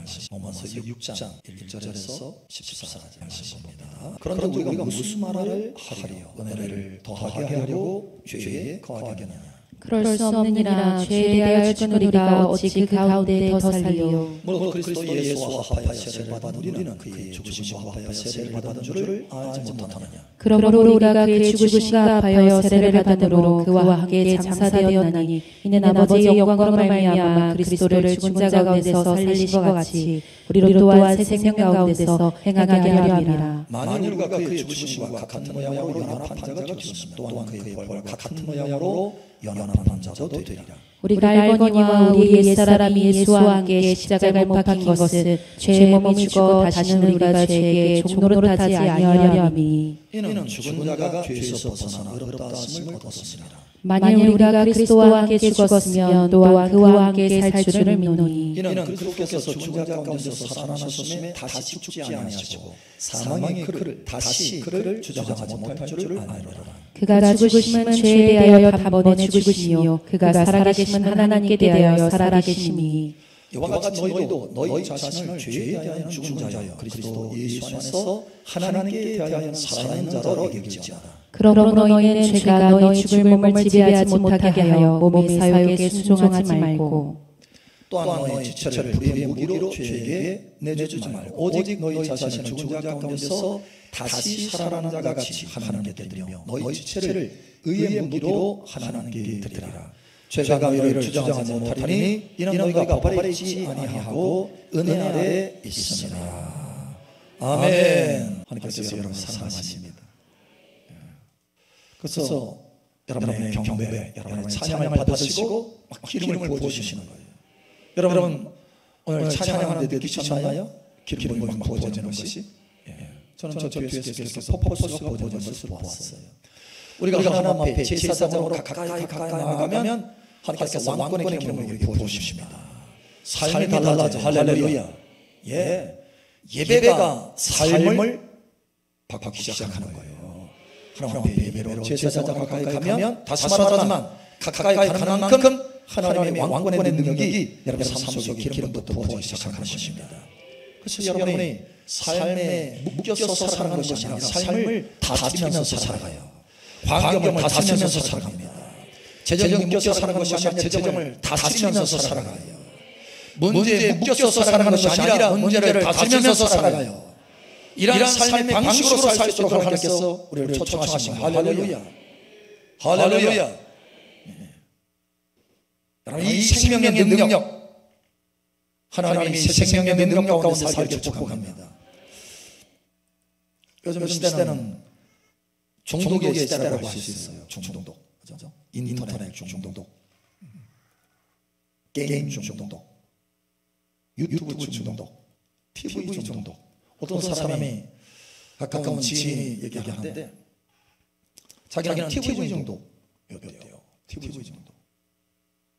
말씀, 로마서 6장 1절에서 14절 말씀입니다. 그런데 우리가 무슨 말을 하리요? 은혜를 더하게 하려고 죄에 거하겠느냐? 그럴 수 없느니라. 죄에 대하여 죽은 우리가 어찌 그 가운데 더 살리요? 그리스도 예수와 합하여 세례를 받은 우리는 그의 죽으심과 합하여 세례를 받은 줄을 알지 못하느냐? 그러므로 우리가 그의 죽으심과 합하여 세례를 받음으로 그와 함께 장사되었나니 이는 아버지의 영광으로 말미암아 그리스도를 죽은 자 가운데서 살리신 것 같이 우리로 또한 새 생명 가운데서 행하게 하려 함이라. 만일 우리가 그의 죽으심과 같은 모양으로 연합한 자가 되었으면 또한 그의 부활과 같은 모양으로 연합한 자도 되리라. 우리가 알거니와 우리 옛사람이 예수와 함께 십자가에 못 박힌 것은 죄의 몸이 죽어 다시는 우리가 죄에게 종노릇하지 아니하려 함이니 이는 죽은 자가 죄에서 벗어나 의롭다 하심을 얻었습니다. 만일 우리가 그리스도와 함께 죽었으면 또한 그와 함께 살 줄을 믿노니 이는 그리스도께서 죽은 자 가운데서 살아나셨음에 다시 죽지 아니하시고 사망의 그를 주장하지 못할 줄을 아노라. 그가 죽으심은 죄에 대하여 단번에 죽으시며 그가 살아계심은 하나님께 대하여 살아계심이니 이와 같이 너희도 너희 자신을 죄에 대하여 죽은 자여 그리스도 예수 안에서 하나님께 대하여 살아있는 자로 여길지어다. 그러므로 너희는 죄가 너희 죽을 몸을 지배하지 못하게 하여 몸의 사욕에 순종하지 말고 또한 너희 지체를 불의의 무기로 죄에게 내주지 말고 오직 너희 자신을 죽은 자 가운데서 다시 살아나는 자 같이 하나님께 드리며 너희 지체를 의의 무기로 하나님께 드리라. 죄가 너희를 주장하지 못하리니 이는 너희가 법 아래 있지 아니하고 은혜 아래 있습니다. 아멘. 하나님께서 여러분을 사랑하십니다. 그래서 여러분의 경배, 여러분의 찬양을 받으시고 막 기름을 부어주시는 거예요. 여러분 오늘 찬양하는데 느끼셨나요? 기름을 막 부어주는 것이? 저는 저 뒤에서 계속 퍼포스가 부어주는 것을 보았어요. 우리가 하나님 앞에 제사장으로 가까이 나가면 하나님께서 왕권의 기름을 부어주십니다. 삶이 달라져. 할렐루야. 예배가 삶을 바꾸기 시작하는 거예요. 하나님 앞에 예배로 제사장 가까이 가면 다시 말하지만 가까이 가는 만큼 하나님의 왕권의 능력이 여러분 삶 속에 기름부터 부어지기 시작하는 것입니다. 그래서 여러분이 삶에 묶여서 살아가는 것이 아니라 삶을 다스리면서 살아가요. 환경을 다스리면서 살아갑니다. 재정에 묶여 살아가는 것이 아니라 재정을 다스리면서 살아가요. 문제에 묶여서 살아가는 것이 아니라 문제를 다스리면서 살아가요. 이러한 삶의 방식으로 살 수 있도록 하나님께서 우리를 초청하십니다. 할렐루야. 할렐루야. 여러분 이 생명의 능력 하나님이 새 생명의 능력 가운데 살기를 축복합니다. 요즘 시대는 중독의 시대라고 할 수 있어요. 중독, 인터넷 중독, 게임 중독, 유튜브 중독, TV 중독. 어떤 사람이 가까운 지인이 얘기하는데 자기는 TV 중독이었대요. TV 중독.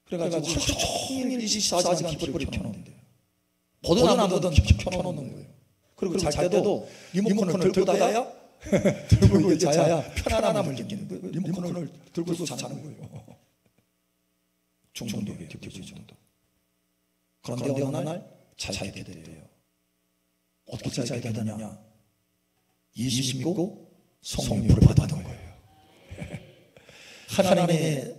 그래가지고 하루 종일 24시간 TV를 켜놓는데요. 보든 안 보든 켜놓는 거예요. 그리고 잘 때도 리모컨을 들고 자야 들고 이제 자야 편안함을 느끼는 거예요. 리모컨을 들고서 자는 거예요. 중독이에요. TV 중독. 그런데 어느 날 자게 돼요. 어떻게 자게 되느냐? 예수 믿고 성령을 받았던 거예요. 하나님의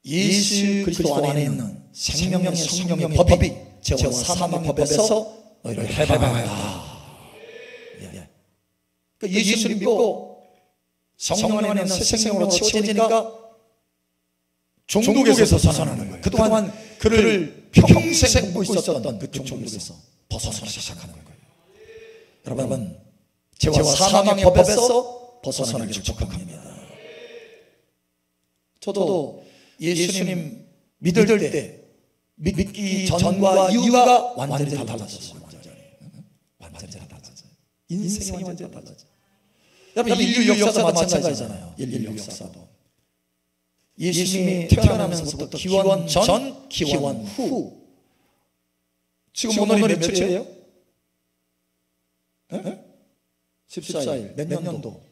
예수 그리스도 안에 있는 생명의 성령의 법이 죄와 사망의 법에서 너희를 해방하라. 그러니까 예수를 믿고 성령 안에 있는 새 생명으로 채워지니까 중독에서 벗어나는 거예요. 그동안 그를 평생 먹고 있었던 그 중독에서 벗어나기 시작하는 거예요. 여러분 죄와 사망의 법에서 벗어나기를 축복합니다. 저도 예수님 믿을 때 믿기 전과 이후가 완전히 다 달라졌어요. 완전히 다 달라졌어요. 인생이 완전히 달라졌어요. 여러분 인류 역사도 마찬가지잖아요. 인류 역사도 예수님이 태어나면서부터 기원 전, 기원 후. 지금 오늘이 며칠이에요? 14일. 몇 년도?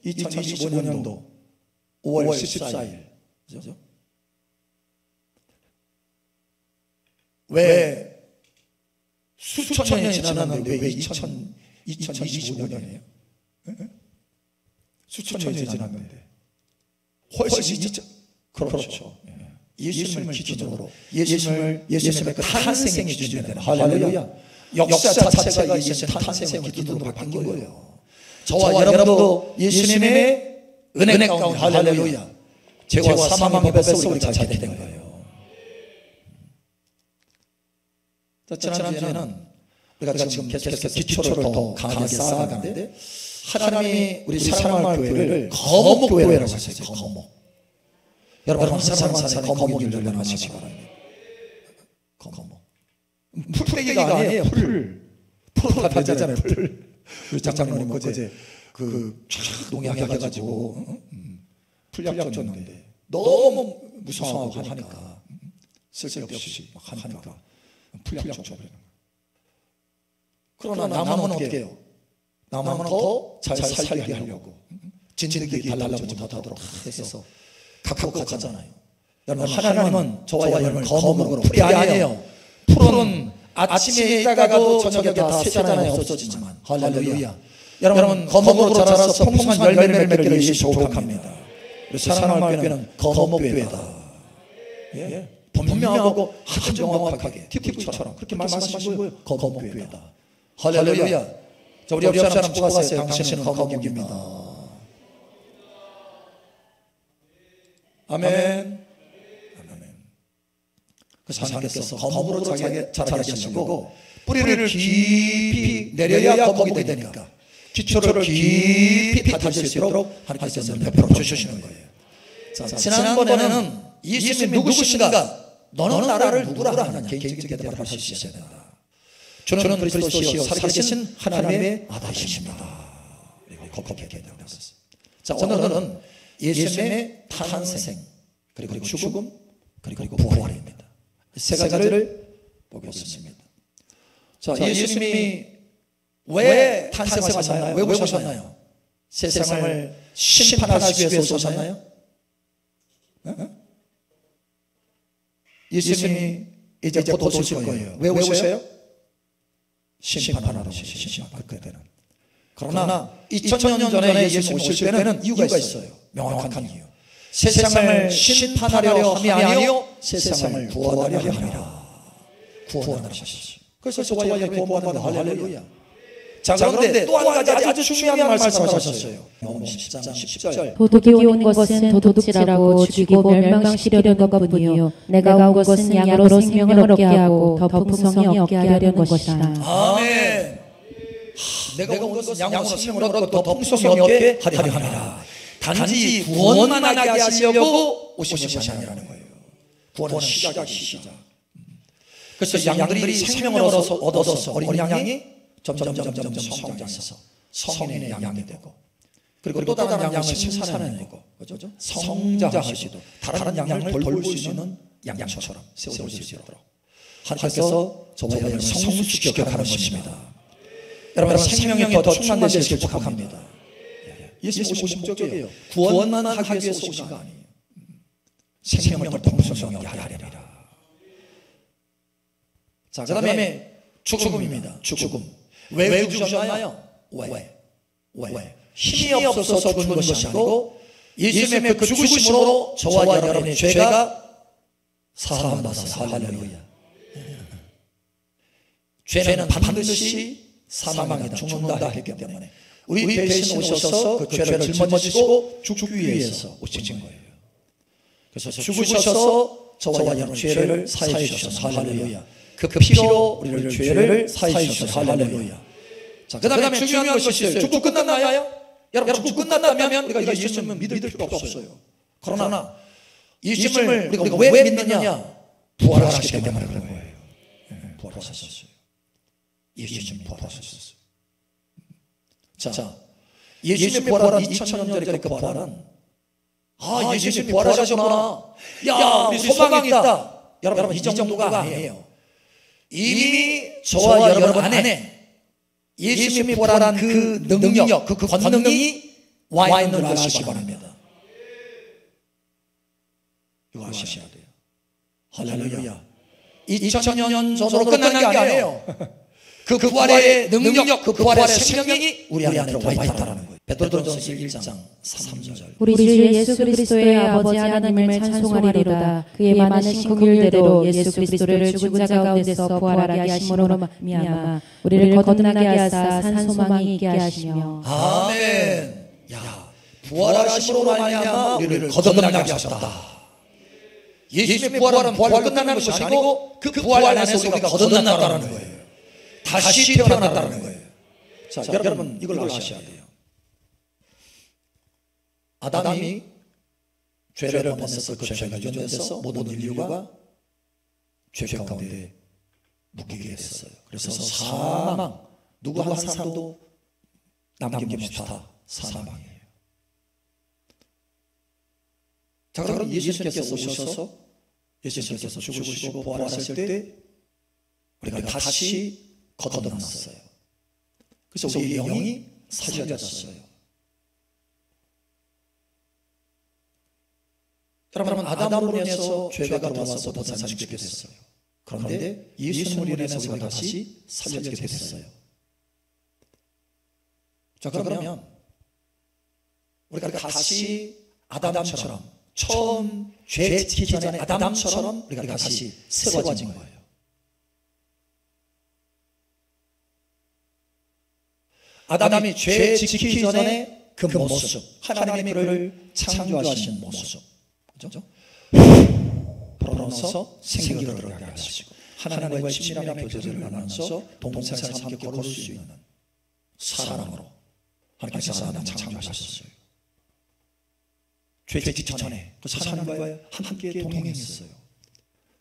2025년도 5월 14일. 그죠? 왜 수천 년이 지났는데 왜 2025년이에요? 수천 년이 지났는데 훨씬 그렇죠. 예수님을 기준으로 예수님의 그 탄생이 기준되는 할렐루야. 역사 자체가 예수님 탄생을 기준으로 바뀐 거예요. 저와 여러분도 예수님의 은혜 가운데 할렐루야. 죄와 사망의 법에서 우리가 자유된 거예요. 지난주에는 우리가 지금 계속해서 기초를 더 강하게 쌓아가는데 하나님이 우리 사랑할 교회를 거목교회라고 했어요. 거목. 여러분 항상 산에 거목인 줄 아시기 바랍니다. 거목. 풀떼기가 아니에요. 풀로 가잖아요. 풀. 우리 장장모님 어제 쫙 농약해가지고 풀약 줬는데 너무 무서워하고 하니까 쓸데없이 막 하니까 풀약 줘버리는 거예요. 그러나 나무는 어떻게 해요? 나무는 더 잘 살게 하려고 진드기 달라붙지 못하도록 해서 갖고 가잖아요. 여러분 하나님은 저와 여러분을 거목으로 풀이 아니에요. 풀은 아침에 있다가도 저녁에 다 쇠잖아요. 없어지지만 할렐루야. 여러분 거목으로 자라서 풍성한 열매를 맺기를 위해 조각합니다. 그래서 사랑하는 교회는 거목교회다. 분명하고 아주 명확하게 TV처럼 그렇게 말씀하신 거예요. 거목교회다. 할렐루야. 자, 우리 옆 사람 축복하세요. 당신은 거목입니다. 아멘. 그래서 하나님께서 거목으로 자라게 하시려고 뿌리를 깊이 내려야 거목이 되니까 기초를 깊이 다질 수 있도록 하나님께서 베풀어 주시는 거예요. 자, 지난번에는 예수님이 누구신가? 너는 나를 누구라 하느냐? 개인적인 대답을 하실 수 있어야 된다. 저는 그리스도시요 살아계신 하나님의 아들이십니다. 거룩하게 대답했어요. 자, 오늘은 예수님의 탄생 그리고 죽음 그리고 부활입니다. 세 가지를 보겠습니다. 자, 예수님이 왜 탄생하셨나요? 왜 오셨나요? 세상을 심판하시기 위해서 오셨나요? 예수님이 이제 곧 오실 거예요. 왜 오셔요? 심판하러 오시죠. 그때는. 그러나 2000년 전에 예수님 오실 때는 이유가 있어요. 명확한 이유. 세상을 심판하려 함이 아니요 세상을 구원하려 함이라. 구원하러 오셨어요. 그래서 저와 여러분이 구원받는 할렐루야. 자, 그런데 또 한 가지 아주 중요한 말씀을 하셨어요. 요한 10장 10절. 도둑이 온 것은 도둑질하고 죽이고 멸망시려는 것뿐이요 내가 온 것은 양으로 생명을 얻게 하고 더 풍성히 얻게 하려는 것이라. 아멘. 내가 온 것은 양으로 생명을 얻고 더 풍성히 얻게 하려 함이라. 단지 구원만 하게 하시려고 오신 것이 아니라는 거예요. 구원은 시작. 그래서 양들이 생명을 얻어서 어린 양이 점점 성장해서 성인의 양이 되고 그리고 또 다른 양을 생산해내고 그렇죠? 성장하시도 다른 양을 돌볼 수 있는 양처럼 세워줄 수 있도록 하나님께서 저와 여러분을 성숙시켜 가는 것입니다. 여러분 생명이 더 충만되시길 축복합니다. 예수님 오신 목적이에요. 구원만 하기 위해서 오신 거 아니에요. 생명을 더 풍성하게 하리라. 자, 그 다음에 죽음입니다. 죽음. 왜 죽으셨나요? 왜? 힘이 없어서 죽은 것이 아니고 예수님의 그 죽으심으로 저와 여러분의 죄가 사함받아서 할렐루야. 죄는 반드시 사망이다. 죽는다 했기 때문에 우리 대신 오셔서 그 죄를 짊어지시고 죽기 위해서 오신 거예요. 그래서 죽으셔서 저와 여러분 죄를 사해 주셔서 할렐루야. 그 피로 우리를 죄를 사해 주셔서 할렐루야. 자, 그 다음에 중요한 것이 있어요. 죽고 끝났나요? 여러분 죽고 끝났다면 우리가 예수님을 믿을 필요가 없어요. 그러나 예수님을 우리가 왜 믿느냐? 부활하셨기 때문에 그런 거예요. 부활하셨어요. 예수님이 부활하셨어요. 자, 예수님이 부활한 2000년 전의 그 부활은 예수님이 부활하셨구나. 야, 우리 소망이 있다. 여러분 이 정도가 아니에요. 이미 저와 여러분 안에 예수님이 부활한 그 능력, 그 권능이 와 있는 줄 아시기 바랍니다. 이거 아셔야 돼요. 할렐루야. 2000년 전으로 끝나는 게 아니에요. 그 부활의 능력, 그 부활의 생명이 우리 안에 와 있다는 거예요. 베드로전서 1장 3절. 우리 주 예수 그리스도의 아버지 하나님을 찬송하리로다. 그의 많으신 긍휼대로 예수 그리스도를 죽은 자 가운데서 부활하게 하심으로 말미암아 우리를 거듭나게 하사 산 소망이 있게 하시며. 아멘. 야, 부활하심으로 말미암아 우리를 거듭나게 하셨다. 예수님의 부활은 부활 끝나는 것이 아니고 그 부활 안에서 우리가 거듭났다는 거예요. 다시 태어났다는 거예요. 자, 여러분 이걸 아셔야 돼요. 아담이 죄를 범했어. 그 죄가 유전돼서 모든 인류가 죄 가운데 묶이게 됐어요. 그래서 사망, 누구 한 사람도 남김없이 다 사망이에요. 자, 그럼 예수님께서 오셔서 예수님께서 죽으시고 부활하실 때 우리가 다시 거듭났어요. 그래서 우리 영이 살려졌어요. 여러분, 아담으로 인해서 죄가 들어와서 모든 사람이 죽게 됐어요. 그런데 예수님으로 인해서 우리가 다시 살려지게 됐어요. 자, 그러면 우리가 다시 아담처럼 처음 죄 짓기 전에 아담처럼 우리가 다시 새로워진 거예요. 아담이 죄 짓기 전에 그 모습, 하나님이 그를 창조하신 모습, 그렇죠? 불어넣어서 생기를 들어가게 하시고 하나님과의 친밀한 교제를 나누면서 동생을 함께 걸을 수 있는 사람으로 하나님께서 아담을 창조하셨어요. 죄 짓기 전에 그 하나님과 함께 동행했어요.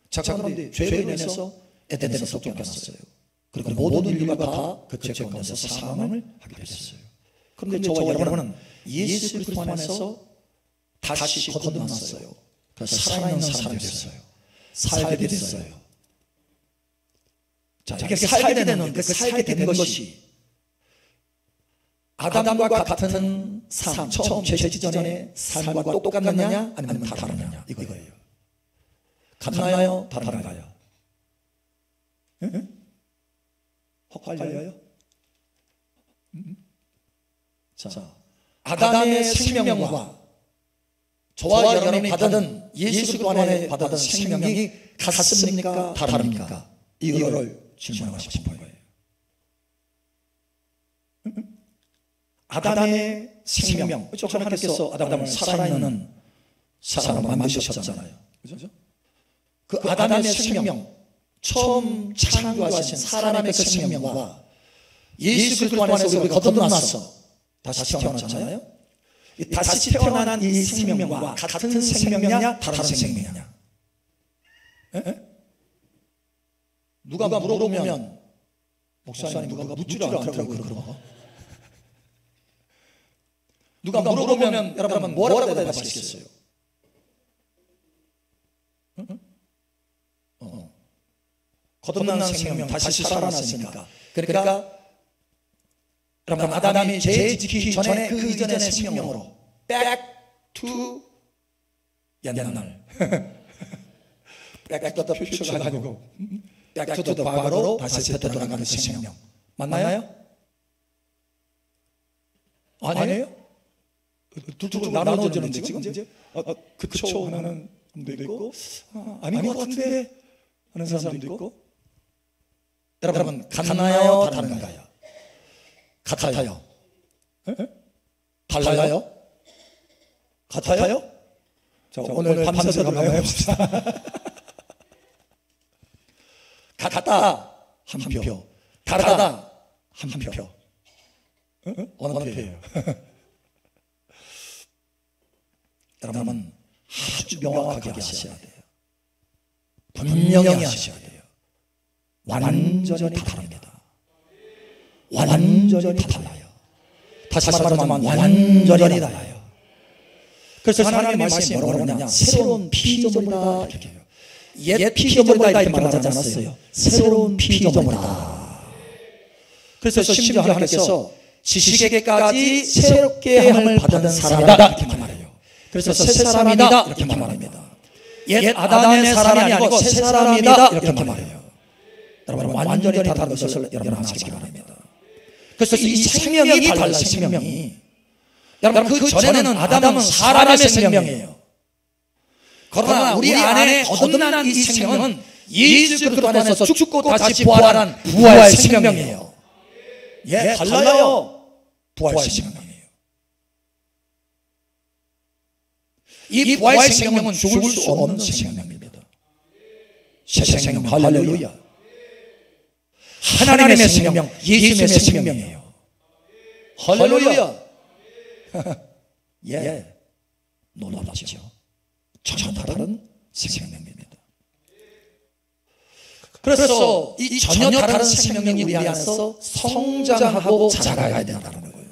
자, 그런데 죄로 인해서 에덴에서 쫓겨났어요. 그리고 모든 인류가 다 그 죄 가운데서 사망을 하게 됐어요. 그런데 저와 여러분은 예수 그리스도 안에서 다시 거듭났어요. 그래서 살아있는 사람이 됐어요. 살게 됐어요. 자, 이렇게 살게 되는 그 살게 된 것이 아담과 같은 삶, 처음 죄 짓기 전에 삶과 똑같느냐 아니면 다르느냐 이거예요. 같나요? 다른가요? 헛갈려요? 자, 아담의 생명과 저와 여러분이 받은 예수 그리스도 안에 받은 생명이 같습니까? 다릅니까? 이거를 질문하고 싶은 거예요. 아담의 생명, 그렇죠? 하나님께서 아담을 살아있는 사람으로 만드셨잖아요. 그렇죠? 그 아담의 생명, 처음 창조하신 사람의 그 생명과 예수 그리스도 안에서 우리가 거듭나서 다시 태어났잖아요. 다시 태어난 이 생명과 같은 생명이냐 다른 생명이냐? 누가 물어보면 목사님 누가 묻지를 않더라고요. 그런 거. 누가 물어보면 여러분 뭐라고 대답하시겠어요? 거듭난 생명 다시 살아났으니까. 그러니까 여러분 아담이 죄 짓기 전에 그 이전의 생명으로 back to 옛날 back to the future가 아니고 back to the 과거로 다시 되돌아가는 생명 맞나요? 아니에요? 두 쪽으로 나눠지는데 지금 이제 그쵸 하는 사람도 있고 아닌 것 같은데 하는 사람도 있고. 여러분 같나요? 다른가요? 같아요. 달라요? 같아요? 자, 오늘 밤새서 한번 해봅시다. 같다 한 표, 다르다 한 표. 어느 표예요? 여러분 아주 명확하게 하셔야 돼요. 분명히 하셔야 돼요. 완전히 다릅니다. 완전히 달라요. 다시 말하자면 완전히 달라요. 그래서 하나님의 말씀이 뭐라고 하느냐, 새로운 피조물이다 이렇게 해요. 옛 피조물이다 이렇게 말하지 않았어요. 새로운 피조물이다. 그래서 심지어 하나님께서 지식에게까지 새롭게 함을 받은 사람이다 이렇게 말해요. 그래서 새 사람이다 이렇게 말합니다. 옛 아담의 사람이 아니고 새 사람이다 이렇게 말해요. 여러분 완전히 다른 것을 여러분 아시기 바랍니다. 그래서 이 생명이 달라요. 생명이. 여러분 그 전에는 아담은 사람의 생명이에요. 그러나 우리 안에 거듭난 이 생명은 예수 그리스도 안에서 죽고 다시 부활한 부활의 생명이에요. 예, 달라요. 부활의 생명이에요. 이 부활의 생명은 죽을 수 없는 생명입니다. 새 생명, 할렐루야. 하나님의 생명, 예수님의 생명이에요. 할렐루야. 예, 놀랍죠. 전혀 다른 생명입니다. 그래서 이 전혀 다른 생명이 우리 안에서 성장하고 자라가야 된다는 거예요.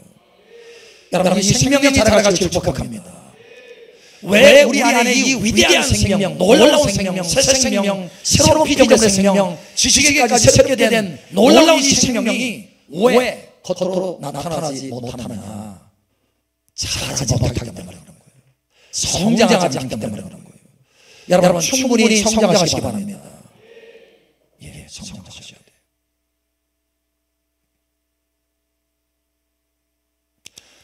여러분 이 생명이 자라가기를 축복합니다. 왜 우리 안에 이 위대한 생명, 놀라운 생명, 새 생명, 새로운 피조물의 생명, 지식에까지 새롭게 된 놀라운 이 생명이 왜 겉으로 나타나지 못하느냐? 자라지 못하기 때문에 그런 거예요. 성장하지 않기 때문에 그런 거예요. 여러분 충분히 성장하시기 바랍니다. 예, 성장하셔야 돼요.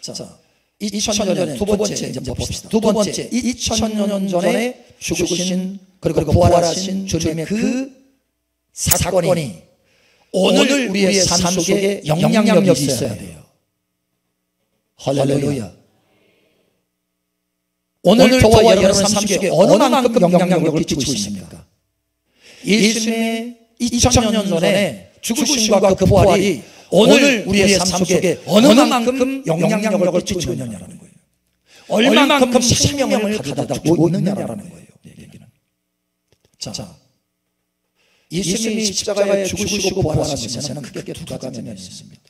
자, 2000년 전에 두 번째 이제 봅시다. 두 번째 2000년 전에 죽으신 그리고 부활하신 주님의 그 사건이 오늘 우리의 삶 속에 영향력이 있어야 돼요. 할렐루야. 오늘 저와 여러분 삶 속에 어느 만큼 영향력을 끼치고 있습니까? 예수님의 2000년 전에 죽으심과 그 부활이 오늘 우리의 삶 속에 어느 만큼 영향력을 끼치고 있느냐라는 거예요. 얼마만큼 생명을 가져다 주고 있느냐라는 거예요. 자, 예수님이 십자가에 죽으시고 부활하시면서는 크게 두 가지 면이 있습니다.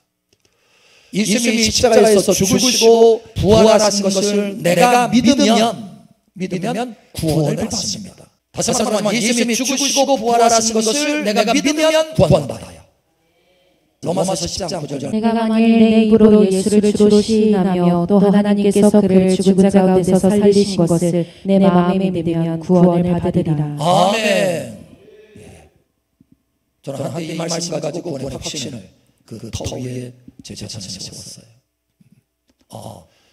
예수님이 십자가에서 죽으시고 부활하신 것을 내가 믿으면 구원을 받습니다. 다시 말하면 예수님이 죽으시고 부활하신 것을 내가 믿으면 구원받아요. 로마서 10장 9절. 내가 만일 내 입으로 예수를 주로 시인하며 또 하나님께서 그를 죽은 자 가운데서 살리신 것을 내 마음에 믿으면 구원을 받으리라. 아멘. 저는 한때 이 말씀 가지고 구원의 확신을 그 터 위에 제 재산에 세웠어요.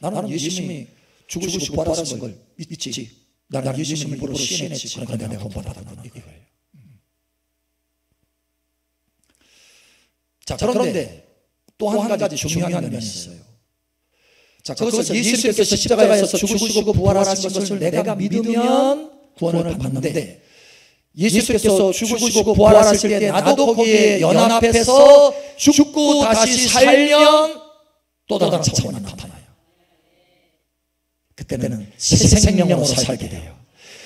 나는 예수님이 죽으시고 부활하신 걸 믿지. 나는 예수님을 입으로 시인했지. 그러니까 내가 구원받았구나. 이거예요. 자, 그런데 또 한 가지 중요한 면이 있어요. 자, 그것을 예수님께서 십자가에서 죽으시고 부활하신 것을 내가 믿으면 구원을 받는데 예수께서 죽으시고 부활하실 때 나도 거기에 연합해서 죽고 다시 살면 또 다른 차원이 나타나요. 그때는 새 생명으로 살게 돼요.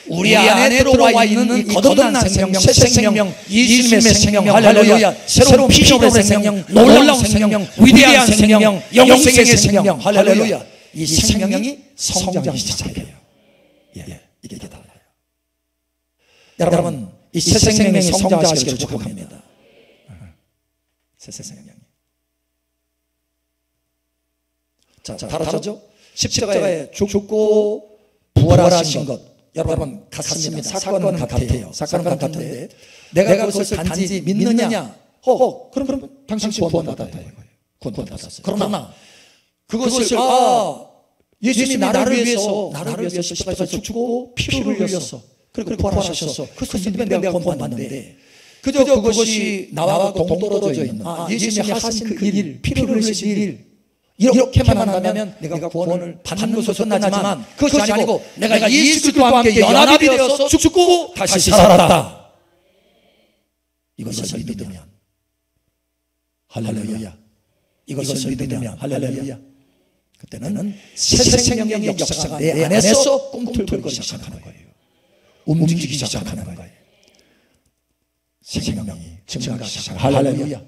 우리 안에 들어와 있는 이 거듭난 생명, 새 생명, 예수님의 생명, 할렐루야, 새로운 피조물의 생명, 놀라운 생명, 위대한 생명, 영생의 생명, 할렐루야. 이 생명이 성장하기 시작해요. 예, 이게 달라요. 여러분, 이 새 생명이 성장하시기를 축복합니다. 새 생명이. 자, 다르죠? 십자가에 죽고 부활하신 것. 여러분 같습니다. 사건은 같아요. 사건은 같은데 내가 그것을 단지 믿느냐? 그럼 당신 구원받았다. 구원받았어요. 그러나 그것을 예수님이 나를 위해서 십자가에서 죽고 피를 흘렸어. 그리고 부활하셨어. 그것을 믿으면 내가 구원받는데 그저 그것이 나와 동떨어져 있는 예수님이 하신 그 일, 피를 흘리신 일 이렇게만 한다면 내가 구원을 받는 것으로 끝나지만 그것이 아니고 내가 예수 그리스도와 함께 연합이 되어서 죽고 다시 살았다. 이것을 믿으면 할렐루야. 이것을 믿으면 할렐루야. 그때는 새 생명의 역사가 내 안에서 꿈틀거리기 시작하는 거예요. 움직이기 시작하는 거예요. 새 생명이 증가하기 시작하는 거예요. 할렐루야.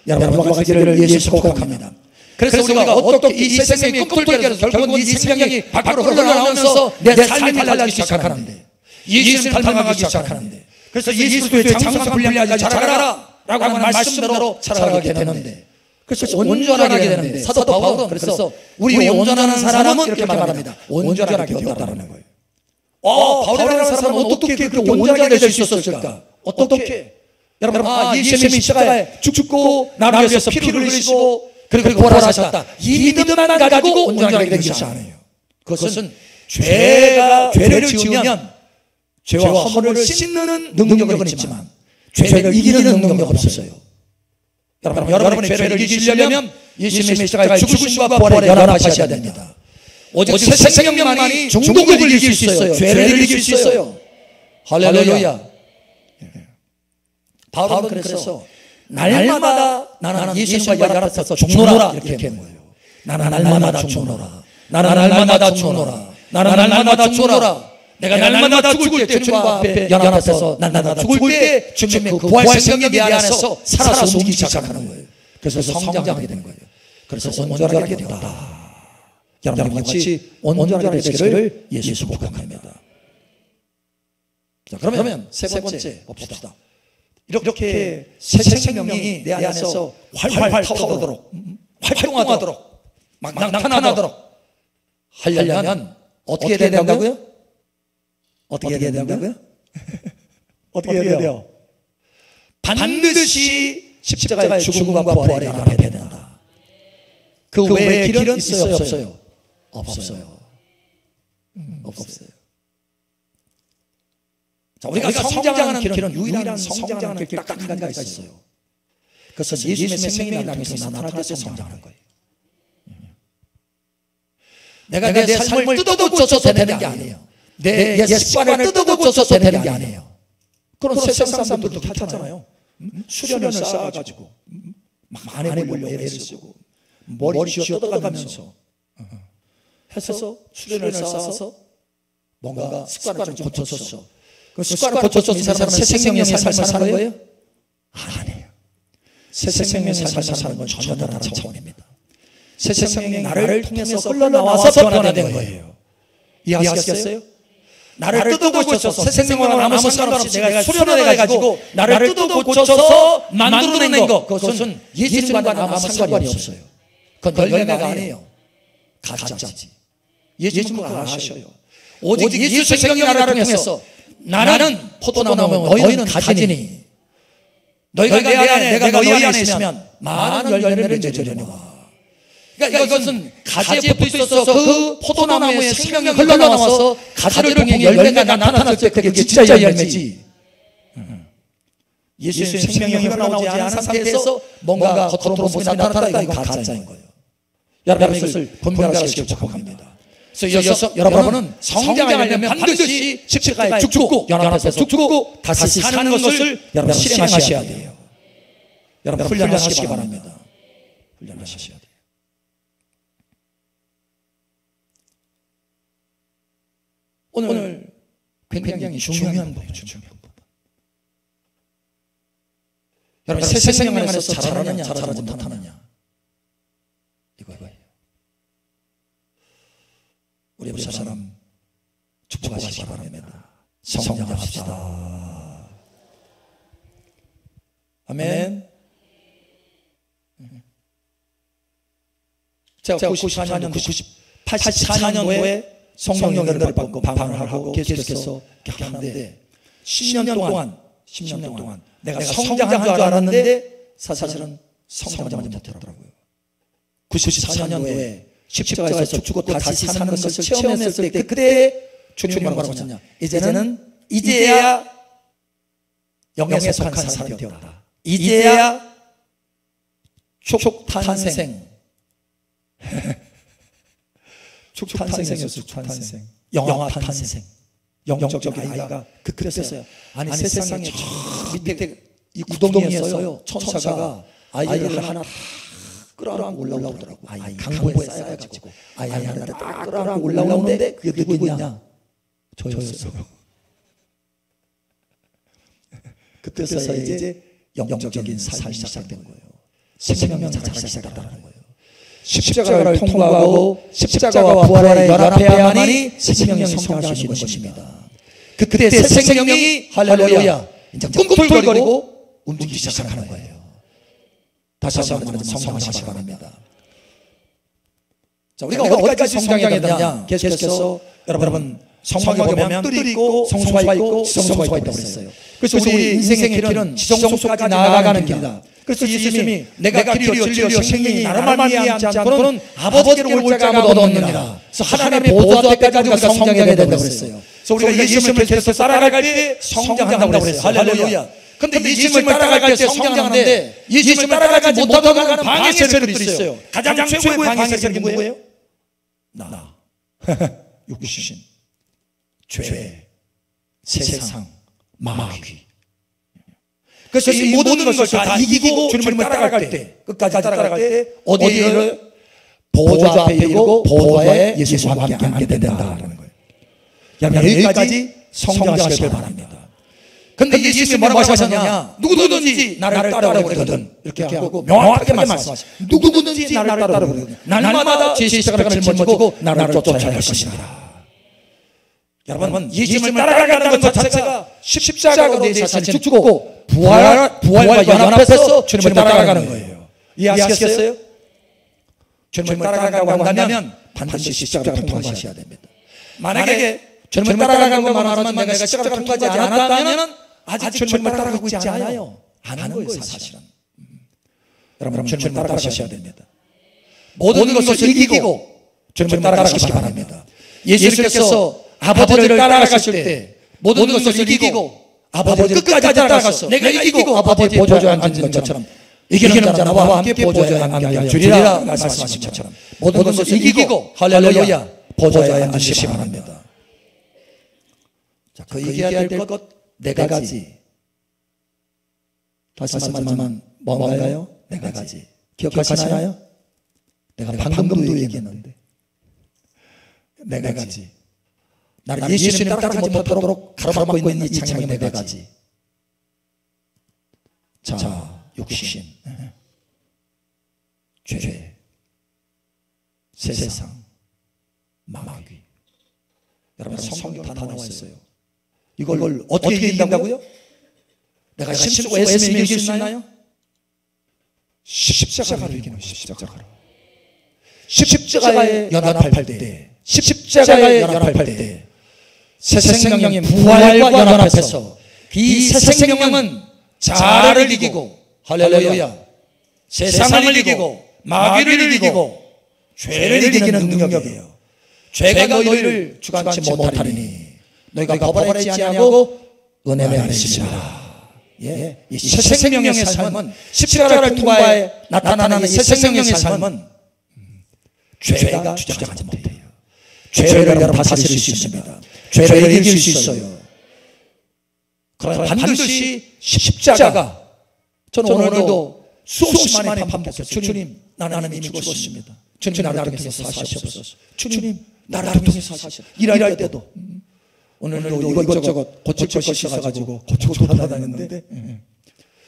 여러분 돌아가기를 예수 축복합니다. 그래서 우리가 어떻게 이 새 생명이 꿈틀거려서 결국은 이 생명이 밖으로 흘러나오면서 내 삶이 달라지기 시작하는데 예수님 닮아가기 시작하는데 그래서 예수 그리스도의 장성한 분량까지 자라가라 라고 하는 말씀대로 자라가게 되는데 그래서 온전하게 되는데 사도 바울은 그래서 우리 온전한 사람은 이렇게 말합니다. 온전하게 되었다는 거예요. 바울이라는 사람은 어떻게 그렇게 온전하게 될 수 있었을까? 어떻게? 여러분, 예수님이 십자가에 죽고 나를 위해서 피를 흘리시고 그리고 부활하셨다. 이 믿음만 가지고 온전하게 된 것이 아니에요. 그것은 죄를 지으면 죄와 허물을 씻는 능력은 있지만 죄를 이기는 능력은 없어요. 여러분의 죄를 이기시려면 예수님의 십자가에 죽으심과 부활에 연합하셔야 됩니다. 오직 새 생명만이 중독을 이길 수 있어요. 죄를 이길 수 있어요. 할렐루야. 바울은 그래서 날마다 나는 예수님과 연합해서 죽노라 이렇게 한 거예요. 나는 날마다 죽노라. 나는 날마다 죽노라. 나는 날마다 죽노라. 내가 날마다 죽을 때 주님과 앞에 연합해서 날마다 죽을 때 주님의 그 부활 생명이 내 안에서 살아서 움직이기 시작하는 거예요. 그래서 성장하게 되는 거예요. 그래서 온전하게 되었다. 여러분 같이 온전하게 되기를 예수 축복합니다. 자, 그러면 세 번째 봅시다. 이렇게 새 생명이 내 안에서 활활 타오르도록 활동하도록 막 나타나도록 하려면 어떻게 해야 된다고요? 어떻게 해야 된다고요? 어떻게 해야 돼요? 반드시 십자가의 죽음과 부활에 연합해야 된다. 그 외에 길은 있어요? 없어요? 없어요. 없어요. 자, 우리가 성장하는 길은 유일한 성장하는 길 딱 한 가지가 있어요. 그것은 예수님의 생명이 나면서 나타나서 성장하는 거예요. 내가 내 삶을 뜯어고쳐서 되는 게 아니에요. 내 습관을 뜯어고쳐서 되는 게 아니에요. 그런 세상 사람들도 하잖아요. 수련을 쌓아가지고 안에 보려고 애를 쓰고 머리 쥐어 뜯어가면서 해서 수련을 쌓아서 뭔가 습관을 좀 고쳤어. 그 습관을 고쳐서 이 사람은 새 생명의 삶을 사는 거예요? 아니에요. 새 생명의 삶을 사는 건 전혀 다른 차원입니다. 새 생명이 나를 통해서 흘러나와서 변화된 거예요. 이해하시겠어요? 나를 뜯어고쳐서 새 생명을 아무 상관없이 내가 수련을 해가지고 나를 뜯어고쳐서 만들어낸 것, 그것은 예수님과는 아무 상관이 없어요. 그건 열매가 아니에요. 가짜지. 예수님은 그걸 아셔요. 오직 예수 생명이 나를 통해서 나는 포도나무면 너희는 가지니 너희가 내 안에 내가 너희 안에 있으면 많은 열매를 맺으려니와. 그러니까 이것은 가지에 붙어 있어서 그 포도나무의 생명이 흘러나와서 가지를 통해 열매가 나타났을 때 그게 진짜 열매지. 예수의 생명이 흘러나오지 않은 상태에서 뭔가 겉으로 모습이 나타났다, 이건 가짜인 거예요. 여러분 이것을 분별하시길 축복합니다. 그래서 여러분은 성장하려면 반드시 십자가에 죽고 연합해서 죽고 다시 사는 것을 여러분 실행하셔야 돼요. 여러분 훈련하시기 바랍니다. 훈련하셔야 돼요. 오늘 굉장히 중요한 부분. 여러분 새 생명 안에서 잘하느냐 잘하지 못하느냐 이거예요. 우리 사람 축복하시기 바랍니다. 성장합시다. 아멘. 제가 84년도에 성령 연대를 받고 방을 하고 계속해서 하는데 10년 동안 내가 성장한 줄 알았는데 사실은 성장하지 못했더라고요. 94년도에 십자가에서 죽고 다시 사는 것을 체험했을 때 그때 주님이 뭐라고 하셨냐? 이제야 영에 속한 사람이 되었다. 이제야 축탄생 축탄생이었어요. 축탄생 영화탄생 영적인 아이가 그랬어요. 아니 세상에 저 밑에 이 구덩이에서요 천사가 아이를 하나 끌어안고 올라오더라고. 아이 강보에 쌓여가지고 아이 하나를 딱 끌어안고 올라오는데 그게 누구냐? 저였어요. 그때서 이제 영적인 삶이 시작된 거예요. 생명이 자라기 시작했다는 거예요. 십자가를 통과하고 십자가와 부활에 연합해야만이 생명이 성장할 수 있는 것입니다. 그때 새 생명이 할렐루야 이제 꿈틀거리고 움직이기 시작하는 거예요. 다시 한번 성장하시기 바랍니다. 자, 우리가 어디까지 성장해야 되냐? 계속해서 여러분 성막에 보면 뜰이 있고 성소가 있고 지성소가 있다고 그랬어요. 그래서 우리 인생의 길은 지성소까지 나아가는 길이다. 그래서 예수님이 내가 길이요 진리요 생명이 나로 말미암지 않고는 아버지께로 올 자가 아무도 없느니라. 그래서 하나님의 보좌 앞에까지 우리가 성장해야 된다고 그랬어요. 그래서 우리가 예수님을 계속 따라갈 때 성장한다고 그랬어요. 할렐루야. 근데 예수님을 따라갈 때 성장하는데 예수님을 따라가지 못하고 가는 방해 세력들이 있어요. 가장 최고의 방해 세력이 누구예요? 나. 육신, 죄, 세상, 마귀. 그래서 이 모든 것을 다 이기고 주님을 따라갈 때, 끝까지 따라갈 때 어디를 보좌 앞에 이르고 보좌에 예수와 함께 앉게 된다라는 거예요. 여기까지 성장하시길 바랍니다. 근데 예수님이 뭐라고 하셨느냐? 누구든지 나를 따라오거든 이렇게 하고 명확하게 말씀하시죠. 누구든지 나를 따라오거든 날마다 제 십자가를 짊어지고 나를 쫓아야 할 것이다. 여러분 예수님을 따라가는 것 자체가 십자가로 내 자신을 죽고 부활과 연합해서 주님을 따라가는 거예요. 이해하시겠어요? 주님을 따라가려고 한다면 반드시 십자가를 통과하셔야 됩니다. 만약에 주님을 따라가는 것만 하지만 내가 십자가를 통과하지 않았다면 아직 주님을 따라가고 있지 않아요. 안 하는 거예요 사실은. 여러분 주님을 따라가셔야 됩니다. 모든 것을 이기고 주님을 따라가시기 바랍니다. 예수님께서 아버지를 따라가실 때 모든 것을 이기고 아버지를 끝까지 따라가서 내가 이기고 아버지의 보좌에 앉은 것처럼 이기는 자 나와 함께 보좌에 앉게 하여 주리라 말씀하신 것처럼 모든 것을 이기고 할렐루야 보좌에 앉으시기 바랍니다. 자, 그 이겨야 될 것 네 가지. 다시 말하지만 뭔가요? 네 가지. 기억하시나요? 내가 방금도 얘기했는데 네 가지. 나를 예수님 따라가지 못하도록 가로막고 있는 이 창의 네 가지. 자, 육신, 죄, 세상, 마귀. 여러분 성경 다 나와 있어요. 이걸 어떻게 이긴다고요? 내가 힘쓰고 애쓰면 이길 수 있나요? 십자가로 이기는 십자가로. 십자가에 연합할 때, 십자가에 연합할 때 새 생명의 부활과 연합해서 이 새 생명은 자아를 이기고 할렐루야 세상을 이기고 마귀를 이기고 죄를 이기는 능력이에요. 죄가 너희를 주관치 못하리니 너희가 거부하지 아니하고 은혜에 안으시라. 예, 이 새 생명의 삶은 십자가를 통과해 나타나는 이 새 생명의 삶은 죄가 주장하지 못해요. 죄를 여러분 다스릴 수 있습니다. 죄를 이길 수 있어요. 그러나 반드시 십자가. 저는 오늘도 수없이 많이 반복했어요. 주님 나는 이미 죽었습니다. 주님 나를 통해서 사시옵소서. 주님 나를 통해서 사시옵소서. 일할 때도 오늘도 이것저것 고칠 것이 있어가지고 고치고 돌아다녔는데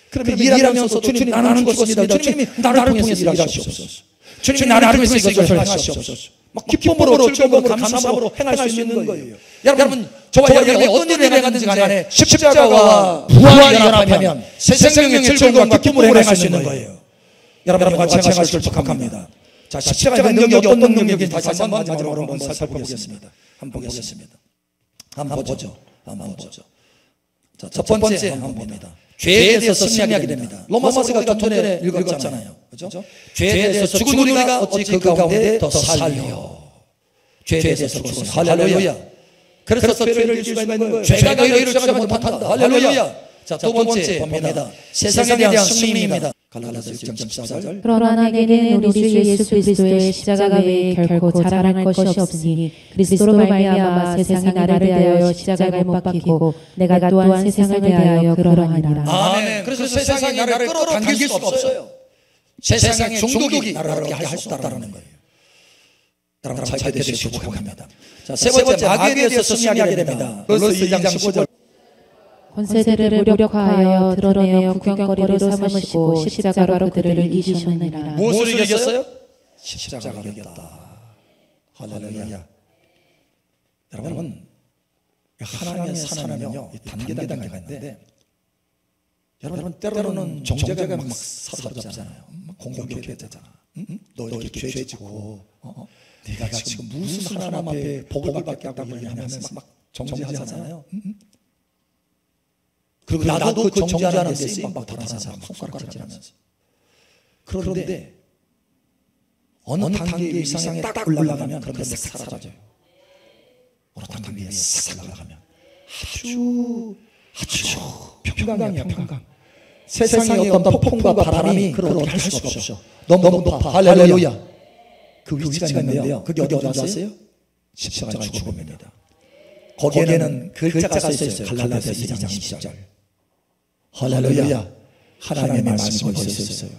그러면 일하면서 주님 나는 죽었습니다. 주님이 나를 통해서 일하시옵소서. 주님이 나를 통해서 이것을 행하시옵소서. 막 기쁨으로 즐거움으로 감사함으로 행할 수 있는 거예요. 여러분 저와 여러분이 어떤 일을 행하든지 간에 십자가와 부활이 연합하면 새 생명의 즐거움과 기쁨으로 행할 수 있는 거예요. 여러분 같이 행할 수 축복합니다. 자, 십자가의 능력이 어떤 능력인지 다시 한번 마지막으로 한번 살펴보겠습니다. 한번 보겠습니다. 한번 보죠. 한번 보죠. 자, 첫 번째 한번 봅니다. 죄에 대해서 승리하게 됩니다. 로마서가 좀 전에 읽었잖아요. 그렇죠? 죄에 대해서 죽은 우리가 어찌 그 가운데 더 살려. 죄에 대해서 죽었어. 할렐루야. 그래서 죄를 이길 수가 있는 거예요. 죄가 너희를 주장하지 못한다. 할렐루야. 자, 두 번째 봅니다. 세상에 대한 승리입니다. 갈라디아서 1:14절. 그러나 내게는 우리 주 예수 그리스도의 십자가 외에 결코 자랑할 것이 없으니 그리스도로 말미암아 세상이 나를 대하여 십자가에 못 박히고 내가 또한 세상을 대하여 그러하니라. 아멘. 그래서 세상이 나를 끌어당길 수가 없어요. 세상의 중독이 나를 그렇게 할 수 없다는 거예요. 여러분 잘 되시길 축복합니다. 자, 세 번째 마귀에 대해서 승리하게 됩니다. 그래서 2장 15절. 권세들을 무력화하여 드러내어 구경거리로 삼으시고 십자가로 그들을 이기셨느니라. 무엇을 이겼어요? 십자가로 이겼다. 할렐루야. 여러분 하나님의 사랑은요 단계가 있는데 여러분 때로는 정죄가 막 사로잡잖아요. 공격이 되잖아. 너 이렇게 죄지고 내가 지금 무슨 하나님 앞에 복을 받게 하고 이러면서 막 정지하잖아요. 그리고 나도 그 정지하는 데 쓰임받고 다른 사람 손가락질하면서. 그런데 어느 단계 이상에 딱 올라가면 그런 게 싹 사라져요. 어느 단계에 싹 올라가면 아주 평강이야, 평강. 세상에 어떤 폭풍과 바람이 그걸 어떻게 할 수가 없어. 너무 높아. 할렐루야. 그 위치가 있는데요. 그게 어디 아세요? 십자가의 죽음입니다. 거기에는 글자가 써있어요. 갈라디아서 2장 20절. 할렐루야. 하나님의 말씀이 거기 있어요.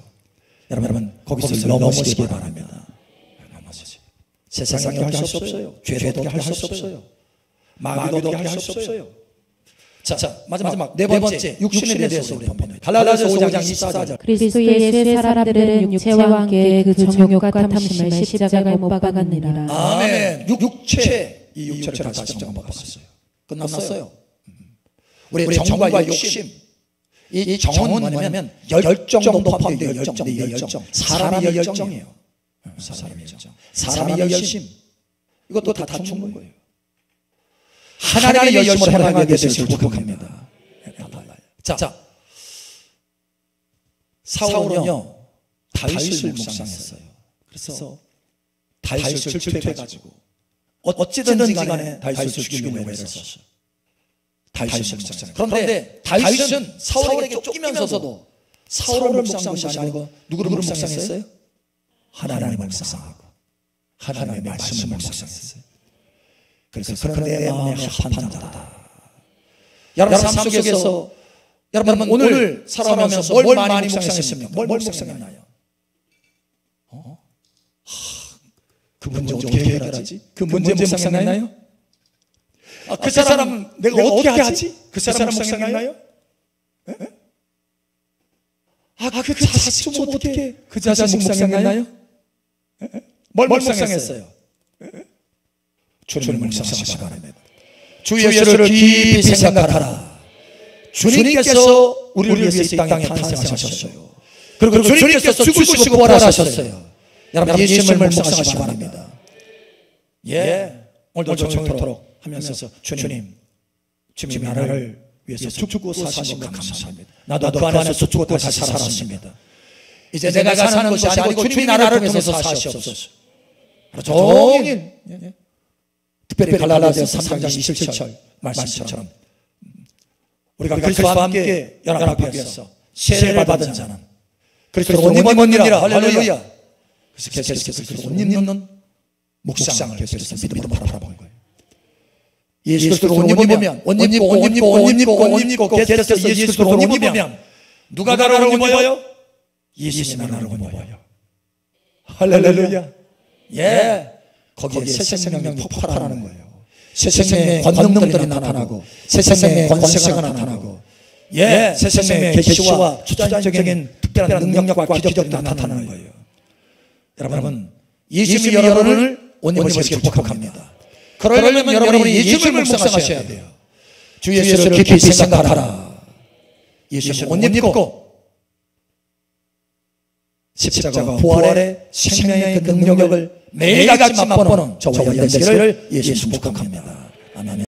여러분 거기서 넘어지기 바랍니다. 세상이 할 수 없어요. 죄도 할 수 없어요. 마귀도 할 수 없어요. 자, 마지막 네 번째 육신에 대해서 우리 한번 갈라디아서 5장 24절. 그리스도 예수의 사람들은 육체와 함께 그 정욕과 탐심을 십자가에 못 박았느니라. 아멘. 육체, 이 육체를 다 십자가에 못 박았어요. 끝났어요. 우리 정과 욕심. 이 정은 뭐냐면 열정도 포함돼요. 열정. 사람의 열정이에요. 사람의 열심. 이것도 다 갖춘 거예요. 하나님의 열심으로 행하게 되시길 축복합니다. 자, 사울은요 다윗을 묵상했어요. 그래서 다윗을 질투해가지고 어찌든지 간에 다윗을 죽이려고 했었어요. 다윗을 묵상했어요. 그런데 다윗은 사울에게 쫓기면서도 사울을 묵상한 것이 아니고 누구를 묵상했어요? 하나님을 묵상하고 하나님의 말씀을 묵상했어요. 그래서 그런데 마음에 합한 자다. 여러분 삶 속에서 여러분 오늘 살아가면서 뭘 많이 묵상했습니까? 뭘 묵상했나요? 그 문제 어떻게 해결하지? 그 문제 묵상했나요? 그 사람 내가 어떻게 하지? 그 사람 묵상했나요? 그 자식 좀 어떻게 그 자식 묵상했나요? 뭘 묵상했어요? 주님을 묵상하시기 바랍니다. 주 예수를 깊이 생각하라. 주님께서 우리를 위해서 이 땅에 탄생하셨어요. 그리고 주님께서 죽으시고 부활하셨어요. 여러분 예수님을 묵상하시기 바랍니다. 오늘도 정토록 하면서 주님 나를 위해서 죽고 사신 것 감사합니다. 나도 그 안에서 죽고 다시 살았습니다. 이제 내가 사는 것이 아니고 주님이 나를 통해서 사시옵소서. 종일 특별히 갈라디아서 3장 27절 말씀처럼 우리가 그리스도와 함께 연합하기 위해서 세례를 받은 자는 그리스도로 옷 입었느니라. 할렐루야. 그래서 계속해서 그리스도로 옷 입는 묵상을 계속해서 믿음으로 바라보는 거예요. 예수 그리스도로 옷 입으면 옷 입고 계속해서 예수 그리스도로 옷 입으면 누가 나를 옷 입어요? 예수님이 나를 옷 입어요. 할렐루야. 거기에 새 생명이 폭발하는 거예요. 새 생명의 권능들이 나타나고 새 생명의 권세가 나타나고 새 생명의 계시와 초자연적인 특별한 능력과 기적들이 나타나는 거예요. 여러분 예수님이 여러분을 옷 입으시길 축복합니다. 그러려면 여러분이 예수님을 묵상하셔야 돼요. 주 예수를 깊이 생각하라. 예수님을 옷 입고 십자가 부활의 생명의 그 능력을 매일같이 맛보는 저와 여러분 되시기를 예수 축복합니다. 아멘.